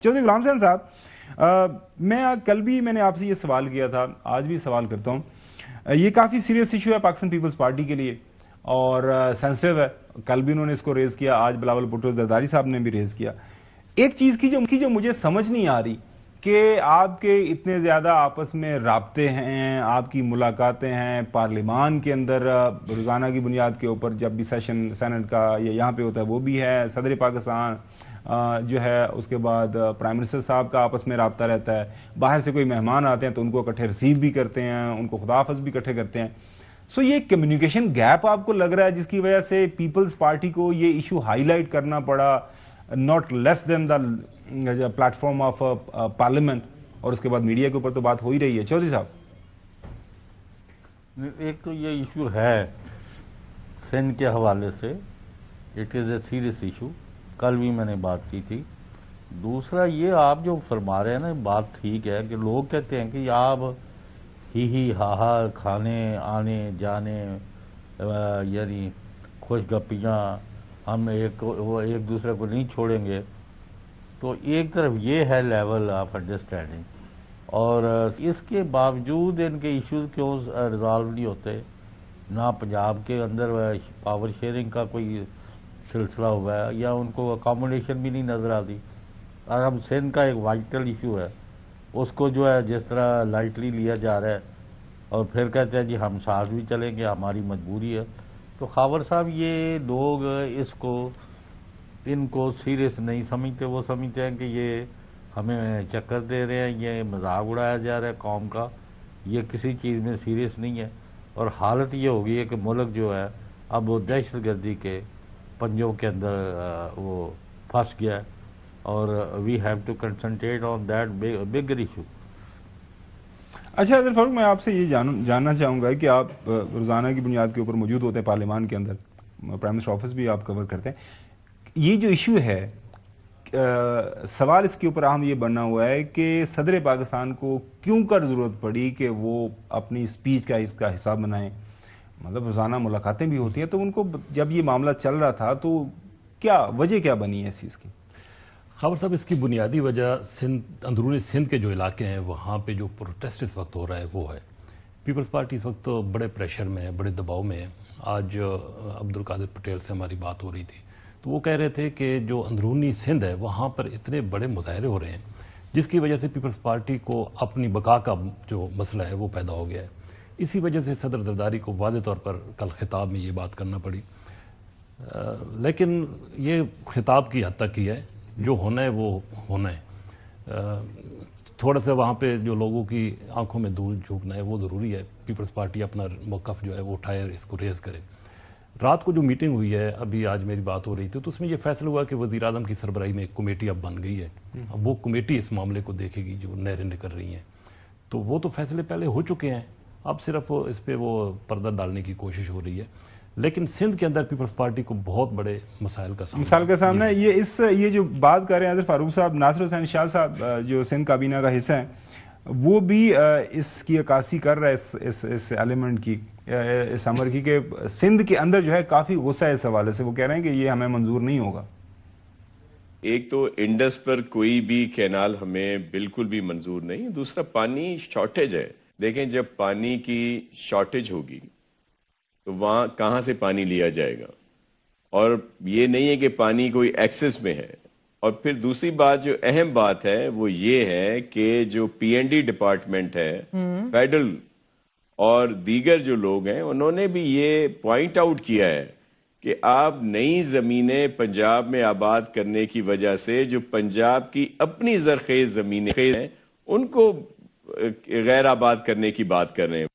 چودھری غلام حسین صاحب، میں نے آپ سے یہ سوال کیا تھا، آج بھی سوال کرتا ہوں. یہ کافی سیریس ایشو ہے پاکستان پیپلز پارٹی کے لیے اور سینسٹیو ہے. کل بھی انہوں نے اس کو ریز کیا، آج بلاول بھٹو زرداری صاحب نے بھی ریز کیا. ایک چیز کی جو مجھے سمجھ نہیں آ رہی کہ آپ کے اتنے زیادہ آپس میں رابطے ہیں، آپ کی ملاقاتیں ہیں پارلیمان کے اندر روزانہ کی بنیاد کے اوپر، جب بھی سیشن سینٹ کا یا یہاں پہ ہوتا ہے وہ بھی ہے، صدر پاکستان جو ہے، اس کے بعد پرائم منسٹر صاحب کا آپس میں رابطہ رہتا ہے، باہر سے کوئی مہمان آتے ہیں تو ان کو اکٹھے ریسیو بھی کرتے ہیں، ان کو خدا حافظ بھی اکٹھے کرتے ہیں. سو یہ کمیونیکیشن گیپ آپ کو لگ رہا ہے جس کی وجہ سے پیپلز پارٹی کو یہ ایشو ہائی لائٹ کرنا پڑا، not less than the platform of parliament, اور اس کے بعد میڈیا کے اوپر تو بات ہو ہی رہی ہے. چودھری صاحب، ایک تو یہ ایشو ہے سندھ کے حوالے سے، it is a serious issue, کل بھی میں نے بات کی تھی. دوسرا یہ آپ جو فرما رہے ہیں نا، بات ٹھیک ہے کہ لوگ کہتے ہیں کہ آپ ہی ہا کھانے آنے جانے یعنی خوش گپیاں ہم ایک دوسرے کو نہیں چھوڑیں گے. تو ایک طرف یہ ہے لیول آف انڈرسٹینڈنگ، اور اس کے باوجود ان کے ایشوز کیوں ریزالو نہیں ہوتے؟ نہ پنجاب کے اندر پاور شیئرنگ کا کوئی سلسلہ ہوا ہے، یا ان کو اکاموڈیشن بھی نہیں نظر آتی. اور اب سندھ کا ایک وائٹل ایشو ہے، اس کو جو ہے جس طرح لائٹلی لیا جا رہا ہے، اور پھر کہتے ہیں جی ہم ساتھ بھی چلیں گے، ہماری مجبوری ہے. تو خاور صاحب، یہ لوگ ان کو سیریس نہیں سمجھتے. وہ سمجھتے ہیں کہ یہ ہمیں چکر دے رہے ہیں، یہ مذاق اڑایا جا رہا ہے قوم کا، یہ کسی چیز میں سیریس نہیں ہے. اور حالت یہ ہو گئی ہے کہ ملک جو ہے اب وہ دہشت گردی کے پنجوں کے اندر وہ پھنس گیا ہے، اور we have to concentrate on that bigger issue. اچھا حضرت فاروق، میں آپ سے یہ جاننا چاہوں گا کہ آپ روزانہ کی بنیاد کے اوپر موجود ہوتے ہیں پارلیمان کے اندر، پرائم منسٹر آفس بھی آپ کور کرتے ہیں. یہ جو ایشو ہے، سوال اس کے اوپر اہم یہ بننا ہوا ہے کہ صدر پاکستان کو کیوں کر ضرورت پڑی کہ وہ اپنی اسپیچ کا اس کا حصہ بنائیں؟ مطلب روزانہ ملاقاتیں بھی ہوتی ہیں، تو ان کو جب یہ معاملہ چل رہا تھا تو وجہ کیا بنی ہے اس چیز کی؟ خاور صاحب، اس کی بنیادی وجہ اندرونی سندھ کے جو علاقے ہیں وہاں پہ جو پروٹیسٹ اس وقت ہو رہا ہے وہ ہے. پیپلز پارٹی اس وقت بڑے پریشر میں ہے، بڑے دباؤ میں ہے. آج عبدالقادر پٹیل سے ہماری بات ہو رہی تھی تو وہ کہہ رہے تھے کہ جو اندرونی سندھ ہے وہاں پر اتنے بڑے مظاہرے ہو رہے ہیں جس کی وجہ سے پیپلز پارٹی کو اپنی بقا کا جو مسئلہ ہے وہ پیدا ہو گیا ہے. اسی وجہ سے صدر زرداری کو واضح طور پر کل خطاب میں یہ بات کرنا پڑی. لیکن یہ خطاب کی حد تک ہی ہے، جو ہونا ہے وہ ہونا ہے. تھوڑا سا وہاں پہ جو لوگوں کی آنکھوں میں دھول جھونکنا ہے وہ ضروری ہے. پیپلز پارٹی اپنا موقف جو ہے وہ اٹھائے، اس کو ریز کرے. رات کو جو میٹنگ ہوئی ہے، ابھی آج میری بات ہو رہی تھی، تو اس میں یہ فیصلہ ہوا کہ وزیر اعظم کی سربراہی میں ایک کمیٹی اب بن گئی ہے. اب وہ کمیٹی اس معاملے کو دیکھے گی جو نہریں نکل رہی ہیں. تو وہ تو فیصلے پہلے ہو چکے ہیں، اب صرف اس پہ وہ پردہ ڈالنے کی کوشش ہو رہی ہے. لیکن سندھ کے اندر پیپلز پارٹی کو بہت بڑے مسائل کا سامنا ہے. یہ جو بات کر رہے ہیں حضرت فاروق صاحب، ناصر حسین شاہ صاحب جو سندھ کابینہ کا حصہ ہیں، وہ بھی اس کی عکاسی کر رہا ہے اس ایلیمنٹ کی، اس امر کی، کہ سندھ کے اندر جو ہے کافی غصہ ہے اس حوالے سے. وہ کہہ رہے ہیں کہ یہ ہمیں منظور نہیں ہوگا. ایک تو انڈس پر کوئی بھی کینال ہمیں بالکل بھی منظور نہیں. دوسرا، پانی شارٹیج ہے. دیکھیں، جب پانی کی شارٹیج ہوگی تو وہاں کہاں سے پانی لیا جائے گا؟ اور یہ نہیں ہے کہ پانی کوئی ایکسس میں ہے. اور پھر دوسری بات جو اہم بات ہے وہ یہ ہے کہ جو پی این ڈی ڈپارٹمنٹ ہے، فیڈرل اور دیگر جو لوگ ہیں، انہوں نے بھی یہ پوائنٹ آؤٹ کیا ہے کہ آپ نئی زمینیں پنجاب میں آباد کرنے کی وجہ سے جو پنجاب کی اپنی زرخیز زمینیں ہیں ان کو غیر آباد کرنے کی بات کر رہے ہیں.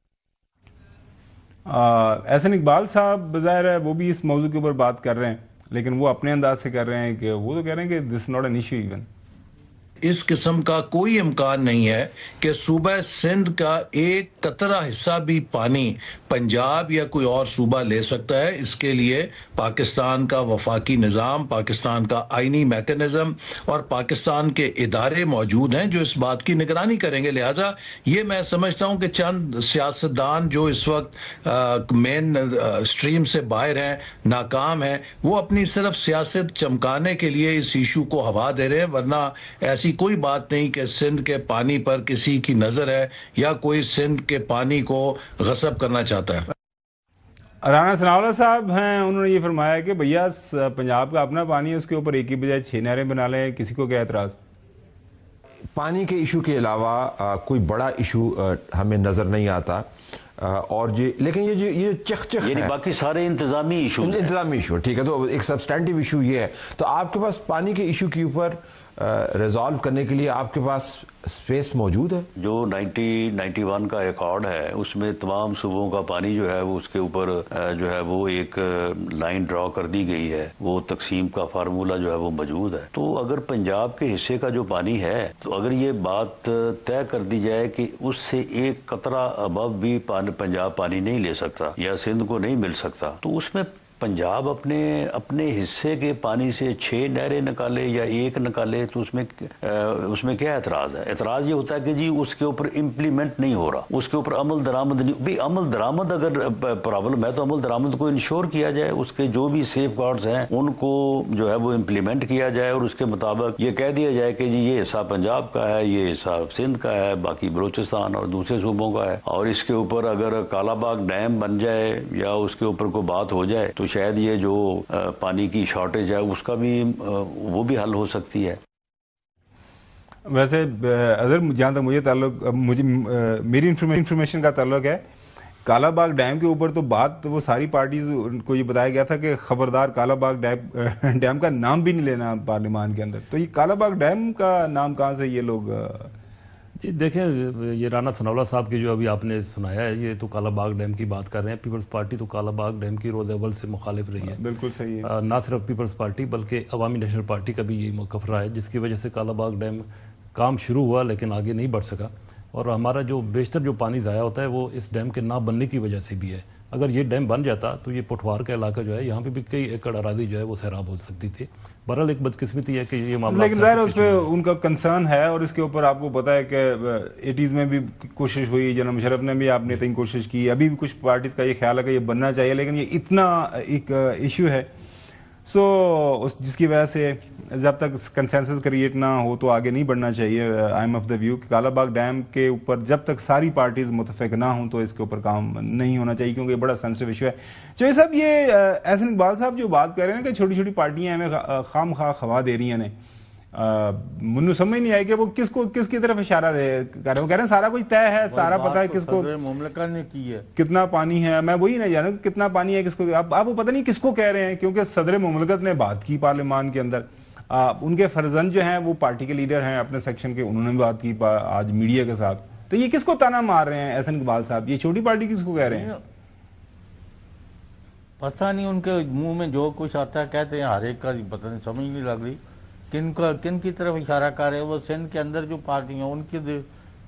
احسن اقبال صاحب بظاہر ہے وہ بھی اس موضوع کے اوپر بات کر رہے ہیں، لیکن وہ اپنے انداز سے کر رہے ہیں کہ وہ تو کہہ رہے ہیں کہ this not an issue even. اس قسم کا کوئی امکان نہیں ہے کہ صوبہ سندھ کا ایک قطرہ حصہ بھی پانی پنجاب یا کوئی اور صوبہ لے سکتا ہے. اس کے لیے پاکستان کا وفاقی نظام، پاکستان کا آئینی میکنزم اور پاکستان کے ادارے موجود ہیں جو اس بات کی نگرانی کریں گے. لہٰذا یہ میں سمجھتا ہوں کہ چند سیاستدان جو اس وقت مین سٹریم سے باہر ہیں، ناکام ہیں، وہ اپنی صرف سیاست چمکانے کے لیے اس ایشو کو ہوا دے رہے ہیں، ورنہ ایسی ایسی کوئی بات نہیں کہ سندھ کے پانی پر کسی کی نظر ہے یا کوئی سندھ کے پانی کو غصب کرنا چاہتا ہے۔ رانا ثناءاللہ صاحب ہیں، انہوں نے یہ فرمایا کہ بھیا پنجاب کا اپنا پانی ہے، اس کے اوپر ایک ہی بجائے 6 نہریں بنا لیں، کسی کو کیا اعتراض؟ پانی کے ایشو کے علاوہ کوئی بڑا ایشو ہمیں نظر نہیں آتا، اور لیکن یہ چخ یعنی باقی سارے انتظامی ایشو ٹھیک ہے، تو ایک سبسٹینٹیو ایشو یہ ہے، تو آپ کے پاس پانی کے ایشو کے اوپر ریزالو کرنے کے لیے آپ کے پاس سپیس موجود ہے۔ جو 1991 کا ایکارڈ ہے اس میں تمام صوبوں کا پانی جو ہے وہ اس کے اوپر جو ہے وہ ایک لائن ڈرا کر دی گئی ہے، وہ تقسیم کا فارمولہ جو ہے وہ موجود ہے۔ تو اگر پنجاب کے حصے کا جو پانی ہے، تو اگر یہ بات طے کر دی جائے کہ اس سے ایک قطرہ ابو بھی پنجاب پانی نہیں لے سکتا یا سندھ کو نہیں مل سکتا، تو اس میں پنجاب اپنے حصے کے پانی سے 6 نہریں نکالے یا 1 نکالے، تو اس میں کیا اعتراض ہے؟ اعتراض یہ ہوتا ہے کہ جی اس کے اوپر امپلیمنٹ نہیں ہو رہا، اس کے اوپر عمل درآمد نہیں۔ بھی عمل درآمد اگر پرابلم ہے تو عمل درآمد کو انشور کیا جائے، اس کے جو بھی سیف گارڈز ہیں ان کو جو ہے وہ امپلیمنٹ کیا جائے، اور اس کے مطابق یہ کہہ دیا جائے کہ جی یہ حصہ پنجاب کا ہے، یہ حصہ سندھ کا ہے، باقی بلوچستان اور دوسرے صوبوں کا ہے۔ اور اس کے اوپر اگر کالا باغ ڈیم بن جائے یا اس کے اوپر کوئی بات ہو جائے تو شاید یہ جو پانی کی شارٹیج ہے اس کا بھی وہ بھی حل ہو سکتی ہے۔ ویسے اگر جہاں تک مجھے تعلق میری انفارمیشن کا تعلق ہے، کالا باغ ڈیم کے اوپر تو بات وہ ساری پارٹیز کو یہ بتایا گیا تھا کہ خبردار کالا باغ ڈیم کا نام بھی نہیں لینا پارلیمان کے اندر، تو یہ کالا باغ ڈیم کا نام کہاں سے یہ لوگ؟ جی دیکھیں، یہ رانا ثناءاللہ صاحب کی جو ابھی آپ نے سنایا ہے، یہ تو کالا باغ ڈیم کی بات کر رہے ہیں۔ پیپلز پارٹی تو کالا باغ ڈیم کی روز اول سے مخالف رہی ہے۔ بالکل صحیح ہے۔ نہ صرف پیپلز پارٹی بلکہ عوامی نیشنل پارٹی کا بھی یہ موقف رہا ہے، جس کی وجہ سے کالا باغ ڈیم کام شروع ہوا لیکن آگے نہیں بڑھ سکا، اور ہمارا جو بیشتر جو پانی ضائع ہوتا ہے وہ اس ڈیم کے نہ بننے کی وجہ سے بھی ہے۔ اگر یہ ڈیم بن جاتا تو یہ پٹوار کا علاقہ جو ہے، یہاں پہ بھی کئی ایکڑ اراضی جو ہے وہ سیراب ہو سکتی تھی۔ بہرحال ایک بدقسمتی ہے کہ یہ معاملہ، لیکن ظاہر اس پہ ان کا کنسرن ہے، اور اس کے اوپر آپ کو پتا ہے کہ 80s میں بھی کوشش ہوئی، جناب مشرف نے بھی اپنے تئیں کوشش کی، ابھی بھی کچھ پارٹیز کا یہ خیال ہے کہ یہ بننا چاہیے، لیکن یہ اتنا ایک ایشو ہے جس کی وجہ سے جب تک کنسنسس کریٹ نہ ہو تو آگے نہیں بڑھنا چاہیے۔ I am of the view کہ کالا باغ ڈیم کے اوپر جب تک ساری پارٹیز متفق نہ ہوں تو اس کے اوپر کام نہیں ہونا چاہیے، کیونکہ یہ بڑا سینسٹیو ایشو ہے۔ چوہدری صاحب، یہ احسن اقبال صاحب جو بات کر رہے ہیں کہ چھوٹی چھوٹی پارٹیاں ہمیں خام خواہ خوا دے رہی ہیں، منو سمجھ نہیں آئی کہ وہ کس کی طرف اشارہ کر رہے ہیں۔ وہ کہہ رہے ہیں سارا کچھ طے ہے، سارا پتہ ہے کس کو مملکت نے کی ہے، کتنا پانی ہے۔ میں وہی نہیں جانا کتنا پانی ہے کس کو، اب وہ پتہ نہیں کس کو کہہ رہے ہیں، کیونکہ صدر مملکت نے بات کی پارلیمان کے اندر، ان کے فرزند جو ہیں وہ پارٹی کے لیڈر ہیں اپنے سیکشن کے، انہوں نے بات کی آج میڈیا کے ساتھ، تو یہ کس کو تانا مار رہے ہیں احسن اقبال صاحب؟ یہ چھوٹی پارٹی کس کو کہہ رہے ہیں؟ پتہ نہیں، ان کے منہ میں جو کچھ آتا ہے کہتے ہیں، ہر ایک کا پتہ نہیں، سمجھ نہیں لگ رہی کن کی طرف اشارہ کر رہے ہیں۔ وہ سندھ کے اندر جو پارٹی ہیں ان کی،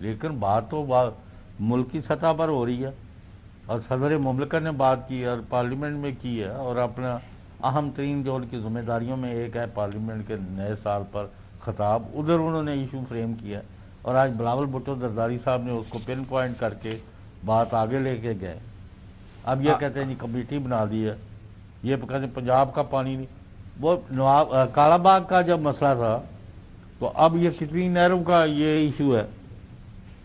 لیکن بات تو ملکی سطح پر ہو رہی ہے، اور صدر مملکت نے بات کی اور پارلیمنٹ میں کی ہے، اور اپنا اہم ترین جو ان کی ذمہ داریوں میں ایک ہے پارلیمنٹ کے نئے سال پر خطاب، ادھر انہوں نے ایشو فریم کیا، اور آج بلاول بھٹو زرداری صاحب نے اس کو پن پوائنٹ کر کے بات آگے لے کے گئے۔ اب یہ کہتے ہیں جی کمیٹی بنا دی ہے، یہ کہتے ہیں پنجاب کا پانی نہیں۔ وہ کالا باغ کا جب مسئلہ تھا تو اب یہ کتنی نہروں کا یہ ایشو ہے،